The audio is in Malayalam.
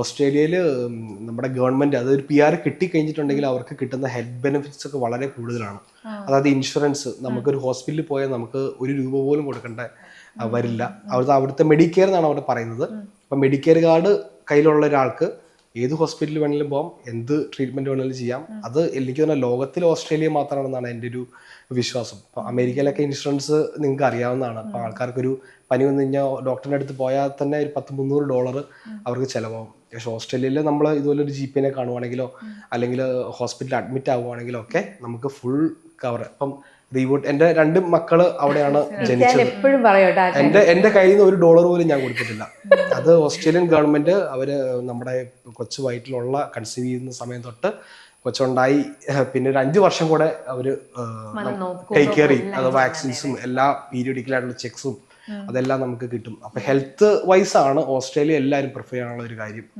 ഓസ്ട്രേലിയയിൽ നമ്മുടെ ഗവൺമെന്റ് അതൊരു PR കിട്ടിക്കഴിഞ്ഞിട്ടുണ്ടെങ്കിൽ അവർക്ക് കിട്ടുന്ന ഹെൽത്ത് ബെനിഫിറ്റ്സ് ഒക്കെ വളരെ കൂടുതലാണ്. അതായത് ഇൻഷുറൻസ്, നമുക്കൊരു ഹോസ്പിറ്റലിൽ പോയാൽ നമുക്ക് ₹1 പോലും കൊടുക്കേണ്ട വരില്ല. അവിടുത്തെ മെഡിക്കെയർ എന്നാണ് അവർ പറയുന്നത്. അപ്പം മെഡിക്കെയർ കാർഡ് കയ്യിലുള്ള ഒരാൾക്ക് ഏത് ഹോസ്പിറ്റലിൽ വേണമെങ്കിലും പോകാം, എന്ത് ട്രീറ്റ്മെന്റ് വേണമെങ്കിലും ചെയ്യാം. അത് എനിക്ക് തന്നെ ലോകത്തിൽ ഓസ്ട്രേലിയ മാത്രമാണെന്നാണ് എൻ്റെ ഒരു വിശ്വാസം. ഇപ്പൊ അമേരിക്കയിലൊക്കെ ഇൻഷുറൻസ് നിങ്ങൾക്ക് അറിയാവുന്നതാണ്. അപ്പൊ ആൾക്കാർക്കൊരു പനി വന്നു കഴിഞ്ഞാൽ ഡോക്ടറിന്റെ അടുത്ത് പോയാൽ തന്നെ ഒരു $100-300 അവർക്ക് ചിലവാകും. പക്ഷെ ഓസ്ട്രേലിയയിൽ നമ്മൾ ഇതുപോലെ ഒരു GP കാണുവാണെങ്കിലോ അല്ലെങ്കിൽ ഹോസ്പിറ്റലിൽ അഡ്മിറ്റ് ആവുകയാണെങ്കിലോ ഒക്കെ നമുക്ക് ഫുൾ കവർ. ഇപ്പം റീബൂട്ട്, എൻ്റെ 2 മക്കള് അവിടെയാണ് ജനിച്ചത്. എന്റെ കയ്യിൽ നിന്ന് $1 പോലും ഞാൻ കൊടുത്തിട്ടില്ല. അത് ഓസ്ട്രേലിയൻ ഗവൺമെന്റ് അവര് നമ്മുടെ കൊച്ചു വയറ്റിലുള്ള കൺസീവ് ചെയ്യുന്ന സമയം തൊട്ട് കൊച്ചുണ്ടായി പിന്നെ ഒരു 5 വർഷം കൂടെ അവര് ടേക്ക് കെയർ ചെയ്യും. അത് വാക്സിൻസും എല്ലാ പീരിയഡിക്കലായിട്ടുള്ള ചെക്സും അതെല്ലാം നമുക്ക് കിട്ടും. അപ്പൊ ഹെൽത്ത് വൈസ് ആണ് ഓസ്ട്രേലിയ എല്ലാവരും പ്രിഫർ ചെയ്യാനുള്ള ഒരു കാര്യം.